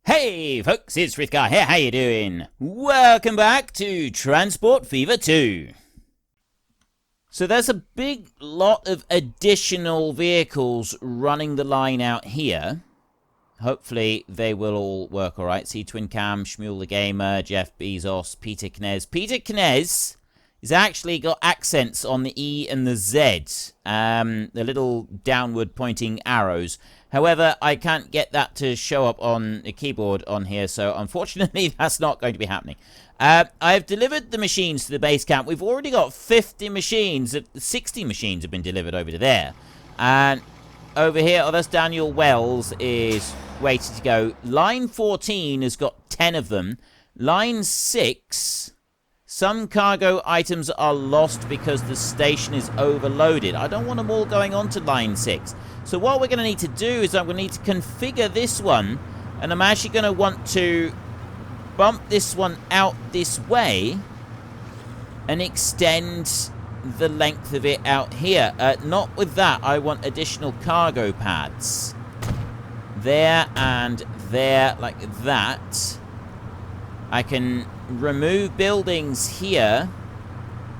Hey folks, it's Frithgar here, how you doing? Welcome back to Transport Fever 2. So there's a big lot of additional vehicles running the line out here. Hopefully they will all work alright. See Twin Cam, Shmuel the Gamer, Jeff Bezos, Peter Knez. Peter Knez has actually got accents on the E and the Z. The little downward pointing arrows. However, I can't get that to show up on the keyboard on here, so unfortunately that's not going to be happening. I've delivered the machines to the base camp. We've already got 50 machines, 60 machines have been delivered over to there. And over here, oh, that's Daniel Wells is waiting to go. Line 14 has got 10 of them. Line 6, some cargo items are lost because the station is overloaded. I don't want them all going on to line 6. So what we're going to need to do is I'm going to need to configure this one, and I'm actually going to want to bump this one out this way and extend the length of it out here. Not with that, I want additional cargo pads. There and there, like that. I can remove buildings here,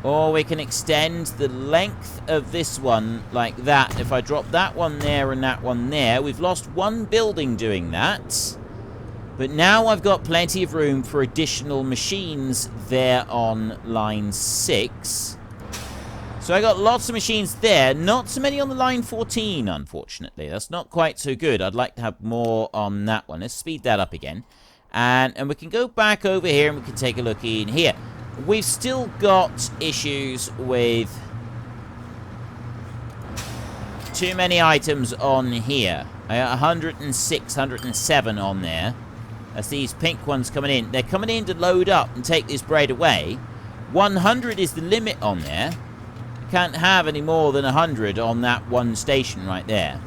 or we can extend the length of this one like that. If I drop that one there and that one there, we've lost one building doing that. But now I've got plenty of room for additional machines there on line 6. So I got lots of machines there. Not so many on the line 14, unfortunately. That's not quite so good. I'd like to have more on that one. Let's speed that up again. And we can go back over here and we can take a look in here. We've still got issues with too many items on here. I got 106, 107 on there. That's these pink ones coming in. They're coming in to load up and take this bread away. 100 is the limit on there. I can't have any more than 100 on that one station right there.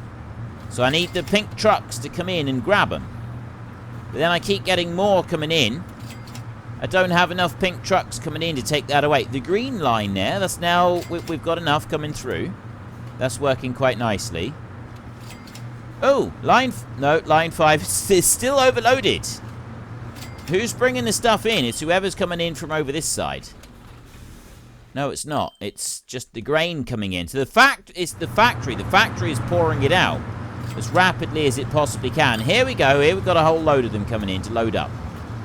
So I need the pink trucks to come in and grab them. But then I keep getting more coming in. I don't have enough pink trucks coming in to take that away. The green line there, that's now, we've got enough coming through. That's working quite nicely. Oh, line 5 is still overloaded. Who's bringing the stuff in? It's whoever's coming in from over this side. No, it's not. It's just the grain coming in. So it's the factory. The factory is pouring it out as rapidly as it possibly can. Here we go. Here we've got a whole load of them coming in to load up.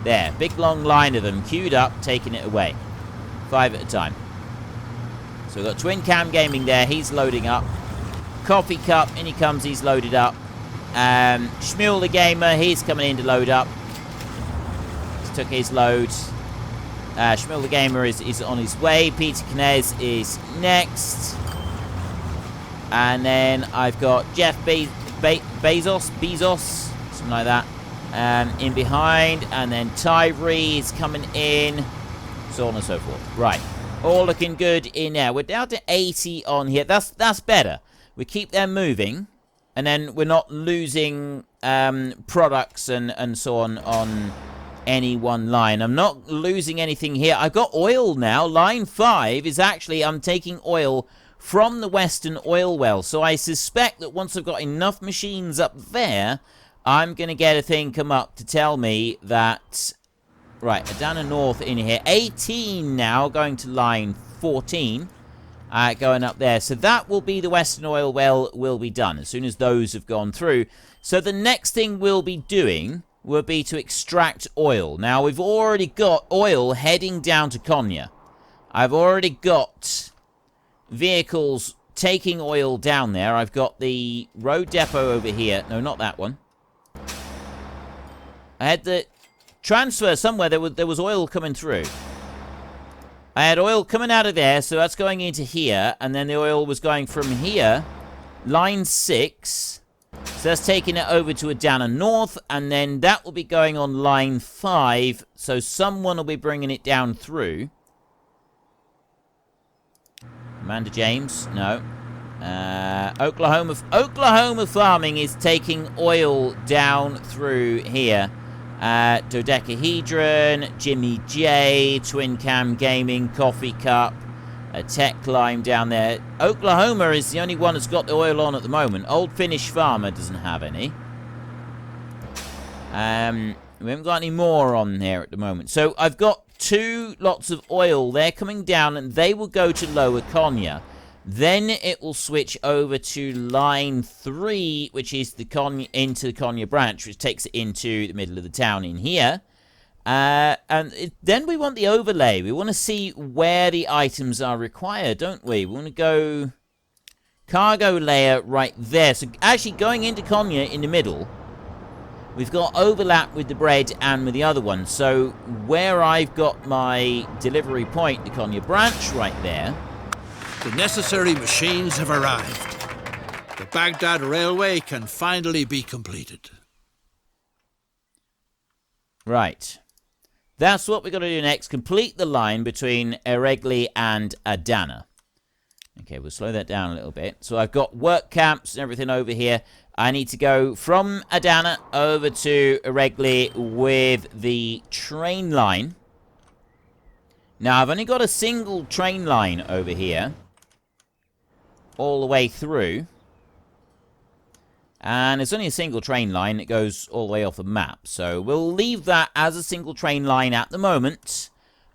There, big long line of them queued up, taking it away. 5 at a time. So we've got Twin Cam Gaming there, he's loading up. Coffee Cup, in he comes, he's loaded up. Shmuel the Gamer, he's coming in to load up. He's took his load. Shmuel the Gamer is on his way. Peter Knez is next. And then I've got Jeff Bezos, something like that. In behind, and then Tyree is coming in, so on and so forth. Right, all looking good in there. We're down to 80 on here. That's better. We keep them moving, and then we're not losing products and so on any one line. I'm not losing anything here. I've got oil now. Line 5 is actually, I'm taking oil from the Western oil well. So I suspect that once I've got enough machines up there, I'm going to get a thing come up to tell me that... Right, down and north in here. 18 now, going to line 14. Going up there. So that will be the Western oil well will be done as soon as those have gone through. So the next thing we'll be doing will be to extract oil. Now, we've already got oil heading down to Konya. I've already got vehicles taking oil down there. I've got the road depot over here. No, not that one. I had the transfer somewhere. There was oil coming through. I had oil coming out of there, so that's going into here. And then the oil was going from here, line 6. So that's taking it over to a Dana North. And then that will be going on line 5. So someone will be bringing it down through. Amanda James? No. Oklahoma Farming is taking oil down through here. Dodecahedron, Jimmy J, Twin Cam Gaming, Coffee Cup, a Tech Lime down there. Oklahoma is the only one that's got the oil on at the moment. Old Finnish Farmer doesn't have any. We haven't got any more on there at the moment. So I've got 2 lots of oil. They're coming down, and they will go to Lower Konya. Then it will switch over to line 3, which is the into the Konya branch, which takes it into the middle of the town in here. Then we want the overlay. We want to see where the items are required, don't we? We want to go cargo layer right there. So actually going into Konya in the middle, we've got overlap with the bread and with the other one. So where I've got my delivery point, the Konya branch right there. The necessary machines have arrived. The Baghdad Railway can finally be completed. Right. That's what we're going to do next. Complete the line between Eregli and Adana. Okay, we'll slow that down a little bit. So I've got work camps and everything over here. I need to go from Adana over to Eregli with the train line. Now, I've only got a single train line over here, all the way through. And it's only a single train line that goes all the way off the map. So we'll leave that as a single train line at the moment,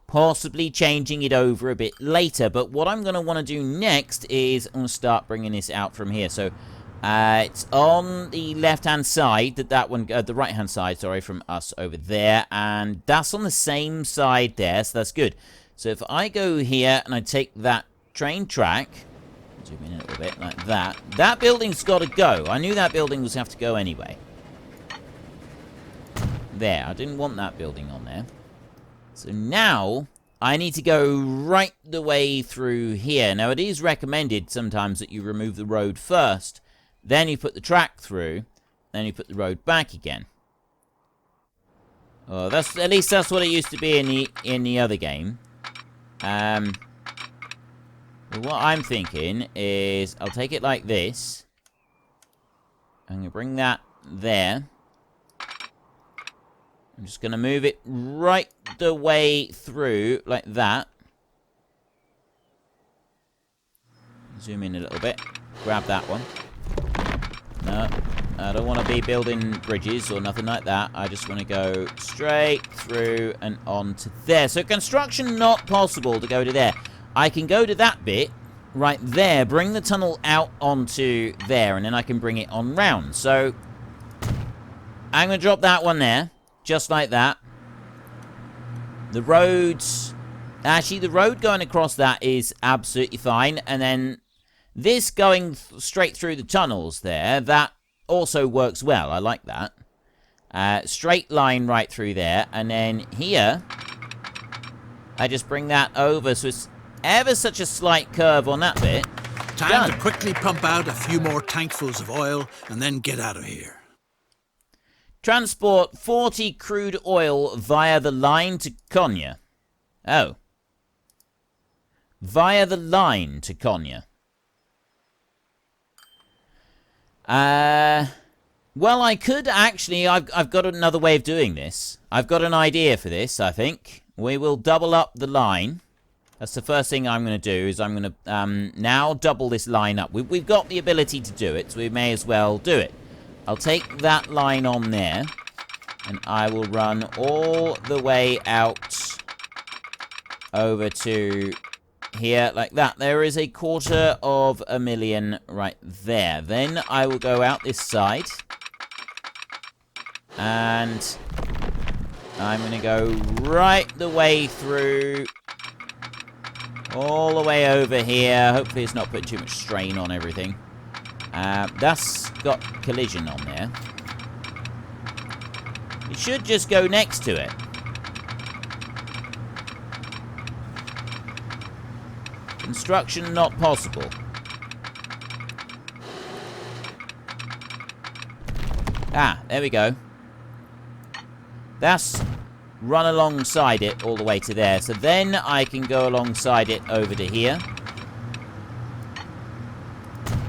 possibly changing it over a bit later. But what I'm going to want to do next is I'm going to start bringing this out from here. So it's on the left-hand side, that one, the right-hand side, sorry, from us over there. And that's on the same side there, so that's good. So if I go here and I take that train track, zoom in a little bit, like that. That building's got to go. I knew that building was have to go anyway. There, I didn't want that building on there. So now, I need to go right the way through here. Now, it is recommended sometimes that you remove the road first, then you put the track through, then you put the road back again. Oh, that's at least that's what it used to be in the other game. What I'm thinking is I'll take it like this. I'm going to bring that there. I'm just going to move it right the way through like that. Zoom in a little bit. Grab that one. No, I don't want to be building bridges or nothing like that. I just want to go straight through and on to there. So construction not possible to go to there. I can go to that bit right there, bring the tunnel out onto there, and then I can bring it on round. So I'm going to drop that one there, just like that. The roads, actually the road going across that is absolutely fine. And then this going straight through the tunnels there, that also works well. I like that. Straight line right through there. And then here, I just bring that over. So it's ever such a slight curve on that bit. Time to quickly pump out a few more tankfuls of oil and then get out of here. Transport 40 crude oil via the line to Konya. Oh. Via the line to Konya. Well, I could actually, I've got another way of doing this. I've got an idea for this, I think. We will double up the line. That's the first thing I'm going to do, is I'm going to now double this line up. We've got the ability to do it, so we may as well do it. I'll take that line on there, and I will run all the way out over to here, like that. There is 250,000 right there. Then I will go out this side, and I'm going to go right the way through, all the way over here. Hopefully it's not putting too much strain on everything. That's got collision on there. It should just go next to it. Construction not possible. Ah, there we go. That's run alongside it all the way to there. So then I can go alongside it over to here.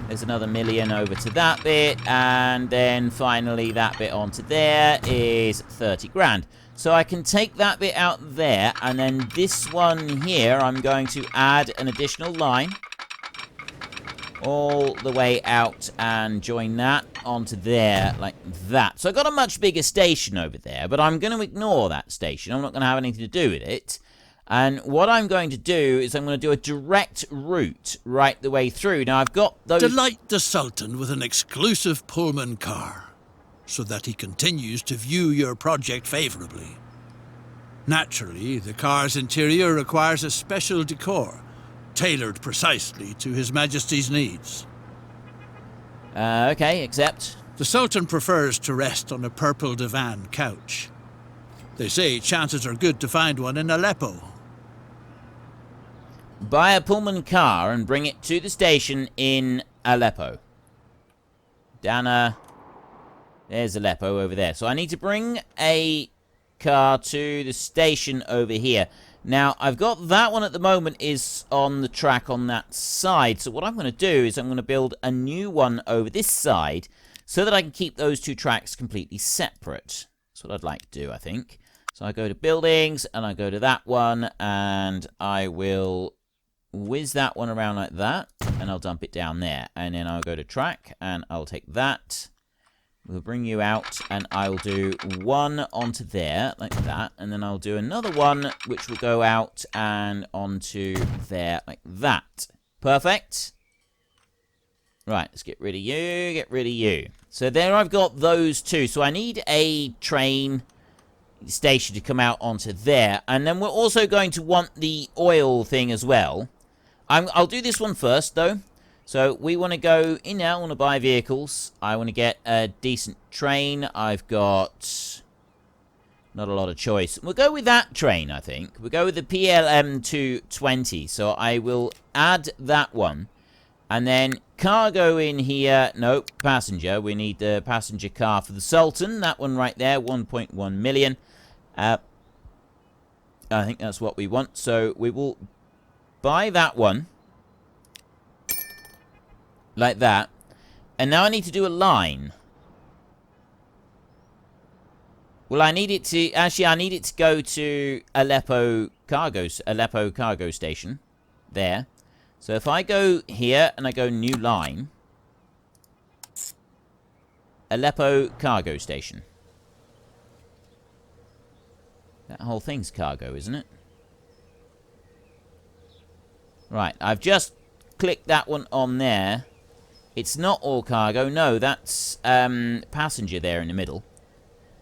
There's another 1,000,000 over to that bit. And then finally that bit onto there is 30 grand. So I can take that bit out there. And then this one here, I'm going to add an additional line. all the way out and join that onto there like that. So I've got a much bigger station over there, but I'm going to ignore that station. I'm not going to have anything to do with it. And what I'm going to do is I'm going to do a direct route right the way through. Now, I've got those... Delight the Sultan with an exclusive Pullman car, so that he continues to view your project favourably. Naturally, the car's interior requires a special decor, tailored precisely to His Majesty's needs. Okay, accept. The Sultan prefers to rest on a purple divan couch. They say chances are good to find one in Aleppo. Buy a Pullman car and bring it to the station in Aleppo. Dana. There's Aleppo over there. So I need to bring a car to the station over here. Now, I've got that one at the moment is on the track on that side. So what I'm going to do is I'm going to build a new one over this side so that I can keep those two tracks completely separate. That's what I'd like to do, I think. So I go to buildings and I go to that one and I will whiz that one around like that and I'll dump it down there. And then I'll go to track and I'll take that. We'll bring you out and I'll do one onto there like that. And then I'll do another one which will go out and onto there like that. Perfect. Right, let's get rid of you, get rid of you. So there I've got those two. So I need a train station to come out onto there. And then we're also going to want the oil thing as well. I'll do this one first though. So we want to go in now, I want to buy vehicles. I want to get a decent train. I've got not a lot of choice. We'll go with that train, I think. We'll go with the PLM 220. So I will add that one. And then cargo in here. Nope, passenger. We need the passenger car for the Sultan. That one right there, 1.1 million. I think that's what we want. So we will buy that one. Like that. And now I need to do a line. Well, I need it to... Actually, I need it to go to Aleppo cargo station. There. So if I go here and I go new line. Aleppo cargo station. That whole thing's cargo, isn't it? Right, I've just clicked that one on there. It's not all cargo. No, that's passenger there in the middle.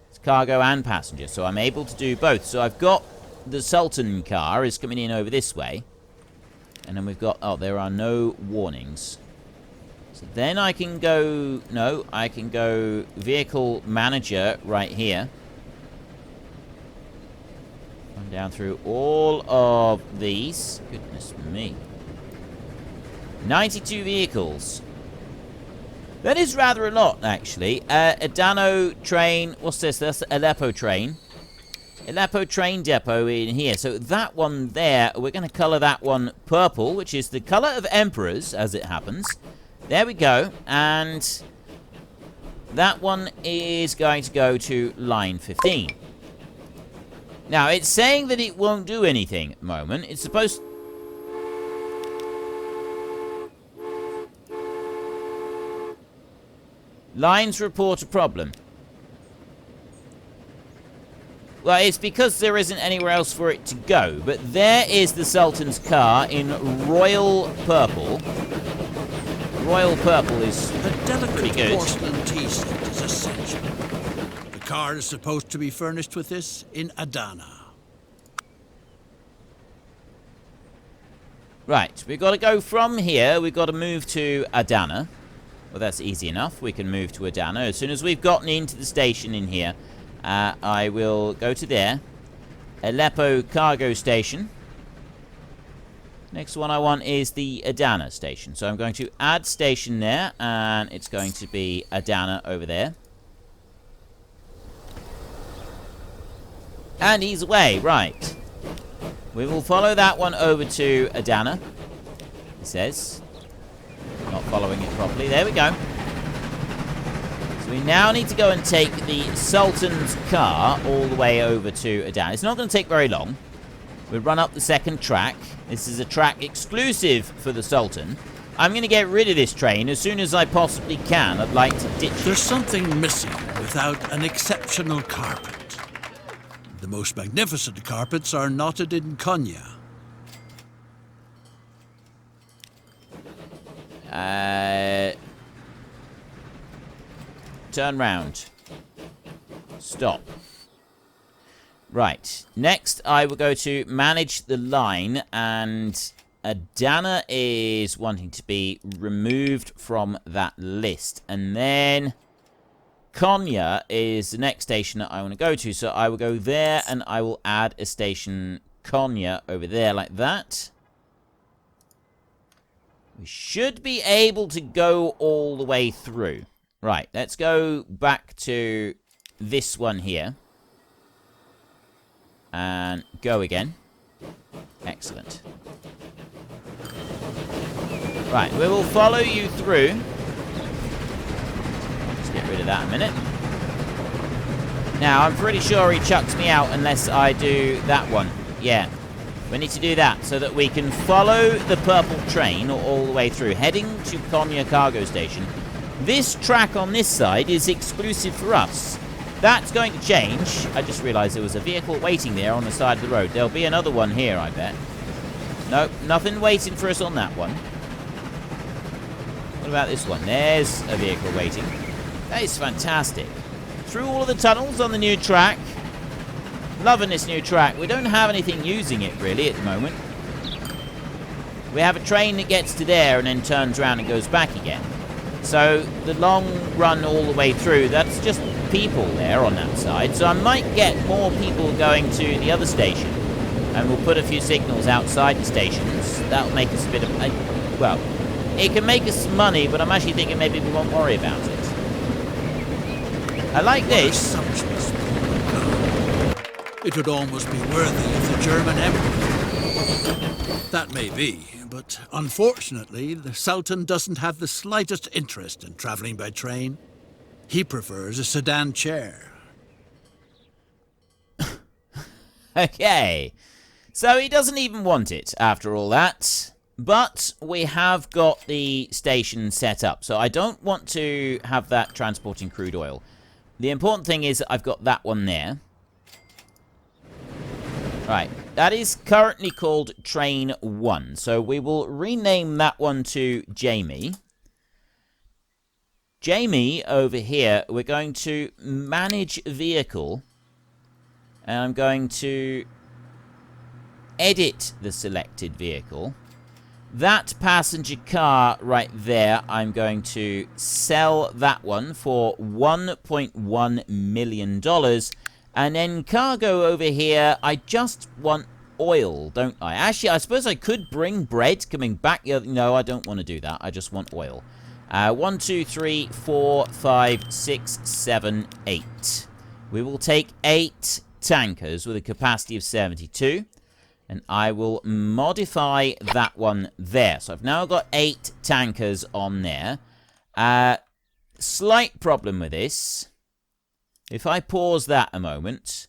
It's cargo and passenger, so I'm able to do both. So I've got the Sultan car is coming in over this way. And then we've got... Oh, there are no warnings. So then I can go... No, I can go vehicle manager right here. Run down through all of these. Goodness me. 92 vehicles. That is rather a lot, actually. Adano train. What's this? That's the Aleppo train. Aleppo train depot in here. So that one there, we're going to colour that one purple, which is the colour of emperors, as it happens. There we go. And that one is going to go to line 15. Now, it's saying that it won't do anything at the moment. It's supposed... Lines report a problem. Well, it's because there isn't anywhere else for it to go. But there is the Sultan's car in royal purple. Royal purple is pretty good. Porcelain tea set is essential. The car is supposed to be furnished with this in Adana. Right, we've got to go from here. We've got to move to Adana. Well, that's easy enough. We can move to Adana. As soon as we've gotten into the station in here, I will go to there. Aleppo cargo station. Next one I want is the Adana station. So I'm going to add station there, and it's going to be Adana over there. And he's away, right. We will follow that one over to Adana, it says. Not following it properly. There we go. So we now need to go and take the Sultan's car all the way over to Adana. It's not going to take very long. We'll run up the second track. This is a track exclusive for the Sultan. I'm going to get rid of this train as soon as I possibly can. I'd like to ditch it. There's something missing without an exceptional carpet. The most magnificent carpets are knotted in Konya. Turn round. Stop. Right. Next, I will go to manage the line, and Adana is wanting to be removed from that list. And then Konya is the next station that I want to go to. So I will go there, and I will add a station Konya over there like that. We should be able to go all the way through. Right, let's go back to this one here. And go again. Excellent. Right, we will follow you through. Let's get rid of that a minute. Now, I'm pretty sure he chucks me out unless I do that one. Yeah. We need to do that so that we can follow the purple train all the way through, heading to Konya Cargo Station. This track on this side is exclusive for us. That's going to change. I just realized there was a vehicle waiting there on the side of the road. There'll be another one here, I bet. Nope, nothing waiting for us on that one. What about this one? There's a vehicle waiting. That is fantastic. Through all of the tunnels on the new track. Loving this new track. We don't have anything using it, really, at the moment. We have a train that gets to there and then turns around and goes back again. So, the long run all the way through, that's just people there on that side. So, I might get more people going to the other station. And we'll put a few signals outside the stations. That'll make us a bit of... well, it can make us some money, but I'm actually thinking maybe we won't worry about it. I like this. It would almost be worthy of the German Emperor. That may be, but unfortunately, the Sultan doesn't have the slightest interest in traveling by train. He prefers a sedan chair. Okay. So he doesn't even want it after all that. But we have got the station set up. So I don't want to have that transporting crude oil. The important thing is that I've got that one there. Right, that is currently called Train 1. So we will rename that one to Jamie. Jamie, over here, we're going to manage vehicle. And I'm going to edit the selected vehicle. That passenger car right there, I'm going to sell that one for $1.1 million. And then cargo over here, I just want oil, don't I? Actually, I suppose I could bring bread coming back. No, I don't want to do that. I just want oil. 1, 2, 3, 4, 5, 6, 7, 8. We will take 8 tankers with a capacity of 72. And I will modify that one there. So I've now got 8 tankers on there. Slight problem with this. If I pause that a moment,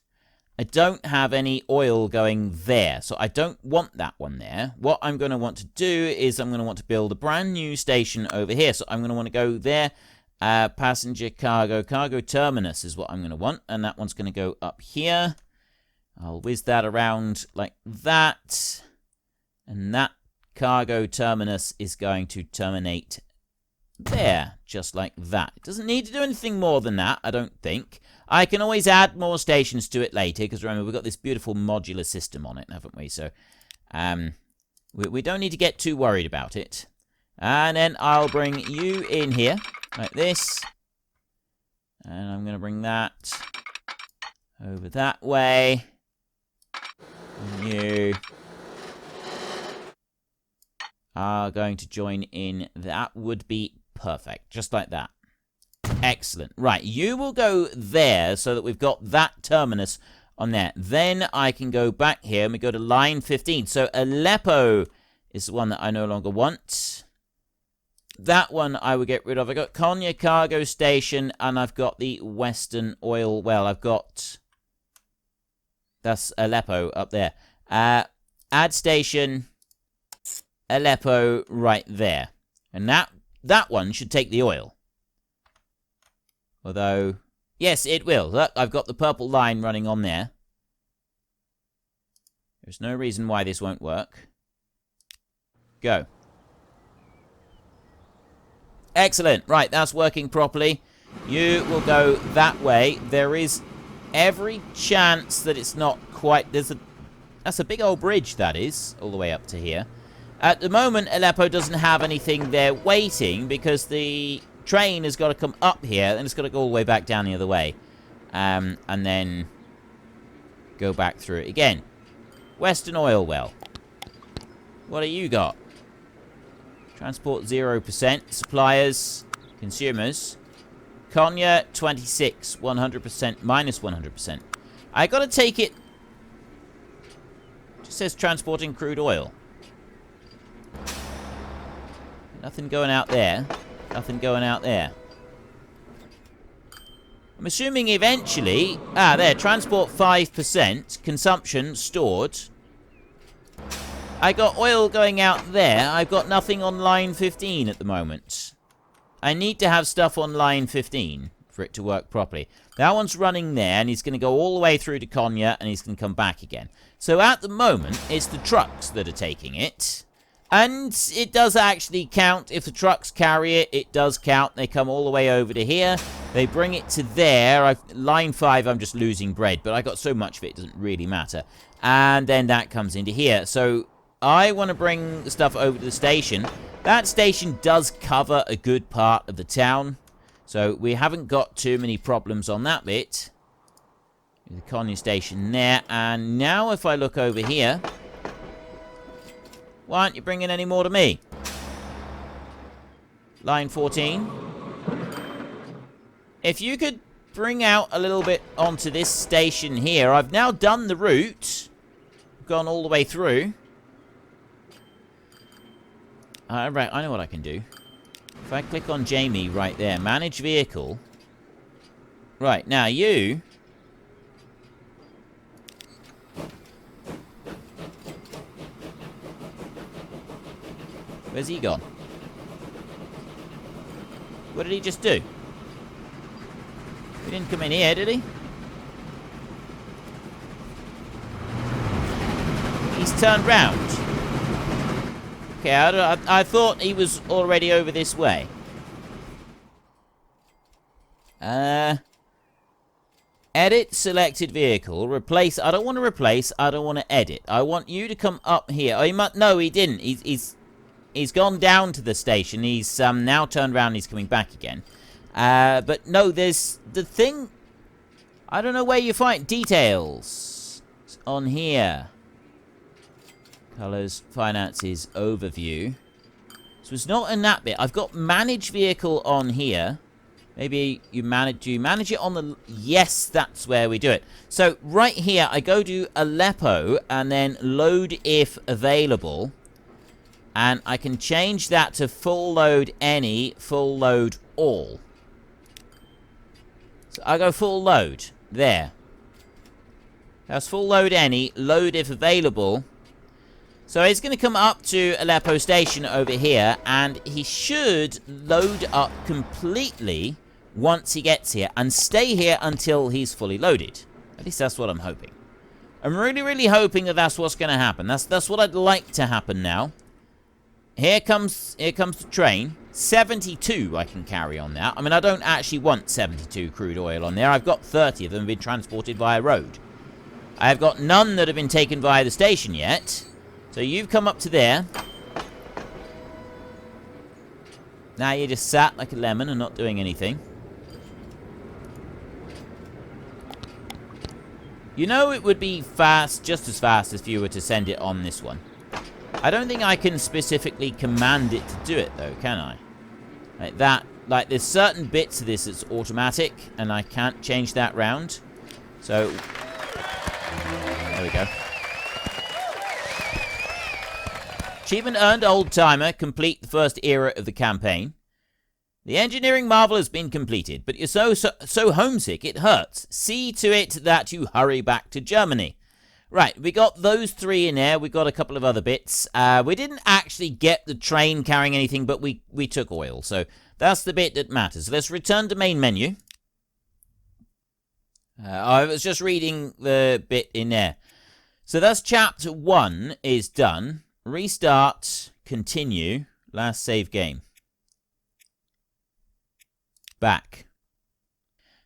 I don't have any oil going there. So I don't want that one there. What I'm going to want to do is I'm going to want to build a brand new station over here. So I'm going to want to go there. Passenger cargo terminus is what I'm going to want. And that one's going to go up here. I'll whiz that around like that. And that cargo terminus is going to terminate there, just like that. It doesn't need to do anything more than that, I don't think. I can always add more stations to it later, because remember, we've got this beautiful modular system on it, haven't we? So, we don't need to get too worried about it. And then I'll bring you in here, like this. And I'm going to bring that over that way. And you are going to join in. That would be perfect. Just like that. Excellent. Right, you will go there so that we've got that terminus on there. Then I can go back here and we go to line 15. So Aleppo is the one that I no longer want. That one I will get rid of. I've got Konya Cargo Station and I've got the Western Oil Well. I've got... That's Aleppo up there. Add station, Aleppo right there. And that one should take the oil. Although, yes, it will. Look, I've got the purple line running on there. There's no reason why this won't work. Go. Excellent. Right, that's working properly. You will go that way. There is every chance that it's not quite... That's a big old bridge, that is, all the way up to here. At the moment, Aleppo doesn't have anything there waiting because the train has got to come up here and it's got to go all the way back down the other way. And then go back through it again. Western Oil Well. What do you got? Transport 0%. Suppliers. Consumers. Konya 26. 100%. Minus 100%. I got to take it. Just says transporting crude oil. Nothing going out there. Nothing going out there. I'm assuming eventually... Ah, there. Transport 5%. Consumption stored. I got oil going out there. I've got nothing on line 15 at the moment. I need to have stuff on line 15 for it to work properly. That one's running there, and he's going to go all the way through to Konya, and he's going to come back again. So at the moment, it's the trucks that are taking it. And it does actually count. If the trucks carry it, it does count. They come all the way over to here. They bring it to there. Line 5, I'm just losing bread, but I got so much of it, it doesn't really matter. And then that comes into here. So I want to bring the stuff over to the station. That station does cover a good part of the town. So we haven't got too many problems on that bit. The Konya station there. And now if I look over here... Why aren't you bringing any more to me? Line 14. If you could bring out a little bit onto this station here. I've now done the route. Gone all the way through. Right, I know what I can do. If I click on Jamie right there. Manage vehicle. Right, now you... Where's he gone? What did he just do? He didn't come in here, did he? He's turned round. Okay, I thought he was already over this way. Edit selected vehicle. Replace. I don't want to replace. I don't want to edit. I want you to come up here. Oh, he must. No, he didn't. He's gone down to the station. He's now turned around and he's coming back again. But no, there's the thing. I don't know where you find details. It's on here. Colors, finances, overview. So it's not in that bit. I've got manage vehicle on here. Maybe you manage it on the... Yes, that's where we do it. So right here, I go to Aleppo and then load if available. And I can change that to full load any, full load all. So I go full load. There. That's full load any, load if available. So it's going to come up to Aleppo Station over here, and he should load up completely once he gets here, and stay here until he's fully loaded. At least that's what I'm hoping. I'm really, really hoping that that's what's going to happen. That's what I'd like to happen now. Here comes the train. 72 I can carry on that. I mean, I don't actually want 72 crude oil on there. I've got 30 of them been transported via road. I have got none that have been taken via the station yet. So you've come up to there. Now you're just sat like a lemon and not doing anything. You know it would be fast, just as fast if you were to send it on this one. I don't think I can specifically command it to do it, though, can I? Like that. Like, there's certain bits of this that's automatic, and I can't change that round. So, there we go. Achievement earned, old timer. Complete the first era of the campaign. The engineering marvel has been completed, but you're so homesick it hurts. See to it that you hurry back to Germany. Right, we got those 3 in there. We got a couple of other bits. We didn't actually get the train carrying anything, but we took oil. So that's the bit that matters. Let's return to main menu. I was just reading the bit in there. So that's chapter 1 is done. Restart, continue, last save game. Back.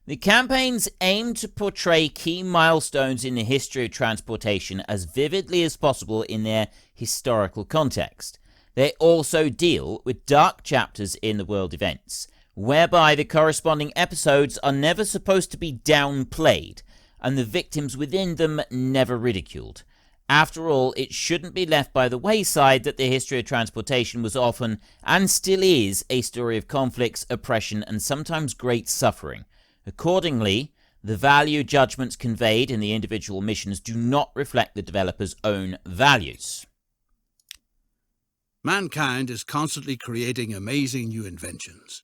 The campaigns aim to portray key milestones in the history of transportation as vividly as possible in their historical context. They also deal with dark chapters in the world events, whereby the corresponding episodes are never supposed to be downplayed, and the victims within them never ridiculed. After all, it shouldn't be left by the wayside that the history of transportation was often, and still is, a story of conflicts, oppression, and sometimes great suffering. Accordingly, the value judgments conveyed in the individual missions do not reflect the developer's own values. Mankind is constantly creating amazing new inventions.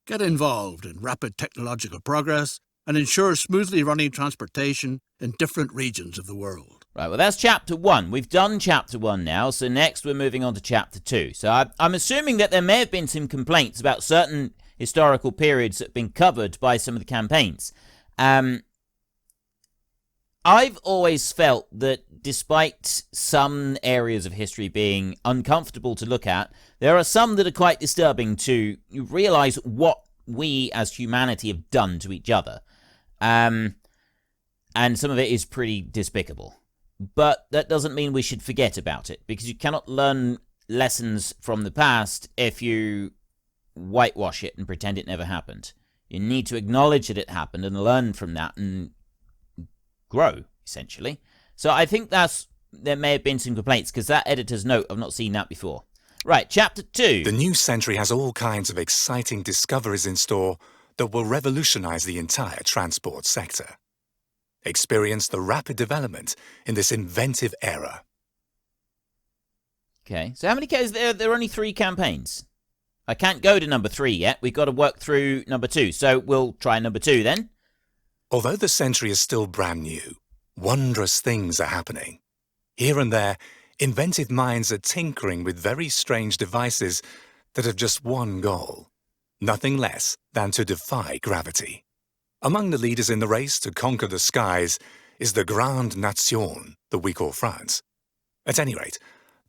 Get involved in rapid technological progress and ensure smoothly running transportation in different regions of the world. Right, well, that's chapter 1. We've done chapter 1 now, so next we're moving on to chapter 2. So I'm assuming that there may have been some complaints about certain historical periods that have been covered by some of the campaigns. I've always felt that despite some areas of history being uncomfortable to look at, there are some that are quite disturbing to realize what we as humanity have done to each other. And some of it is pretty despicable. But that doesn't mean we should forget about it, because you cannot learn lessons from the past if you whitewash it and pretend it never happened. You need to acknowledge that it happened and learn from that and grow, essentially. So I think there may have been some complaints, because that editor's note, I've not seen that before. Right, chapter 2. The new century has all kinds of exciting discoveries in store that will revolutionize the entire transport sector. Experience the rapid development in this inventive era. Okay, so how many there are only 3 campaigns. I can't go to number 3 yet. We've got to work through number 2. So we'll try number 2 then. Although the century is still brand new, wondrous things are happening. Here and there, inventive minds are tinkering with very strange devices that have just one goal, nothing less than to defy gravity. Among the leaders in the race to conquer the skies is the Grande Nation that we call France. At any rate,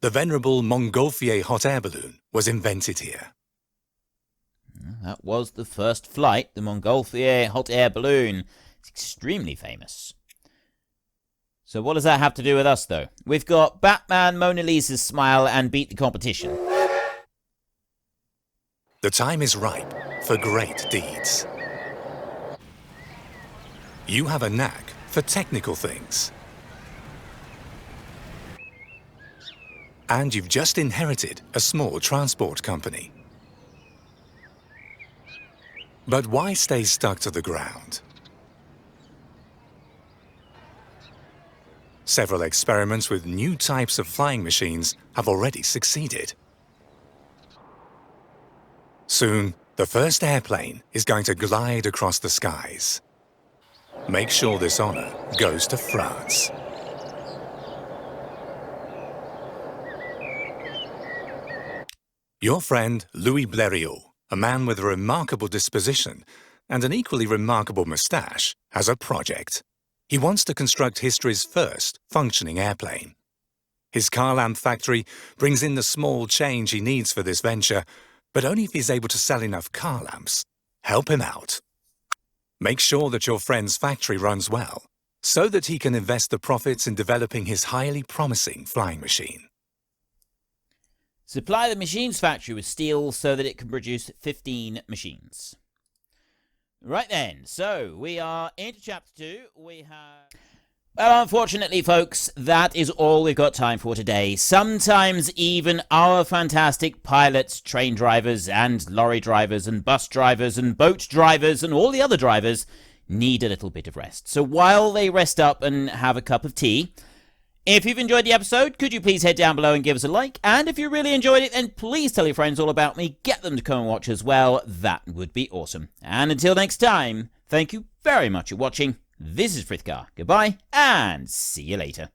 the venerable Montgolfier hot air balloon was invented here. That was the first flight, the Montgolfier hot air balloon. It's extremely famous. So what does that have to do with us, though? We've got Batman, Mona Lisa's smile, and beat the competition. The time is ripe for great deeds. You have a knack for technical things. And you've just inherited a small transport company. But why stay stuck to the ground? Several experiments with new types of flying machines have already succeeded. Soon, the first airplane is going to glide across the skies. Make sure this honor goes to France. Your friend Louis Blériot, a man with a remarkable disposition and an equally remarkable moustache, has a project. He wants to construct history's first functioning airplane. His car lamp factory brings in the small change he needs for this venture, but only if he's able to sell enough car lamps. Help him out. Make sure that your friend's factory runs well, so that he can invest the profits in developing his highly promising flying machine. Supply the machine's factory with steel so that it can produce 15 machines. Right then, so we are into chapter 2. We have... Well, unfortunately, folks, that is all we've got time for today. Sometimes even our fantastic pilots, train drivers, and lorry drivers, and bus drivers, and boat drivers, and all the other drivers need a little bit of rest. So while they rest up and have a cup of tea, if you've enjoyed the episode, could you please head down below and give us a like? And if you really enjoyed it, then please tell your friends all about me. Get them to come and watch as well. That would be awesome. And until next time, thank you very much for watching. This is Frithgar. Goodbye, and see you later.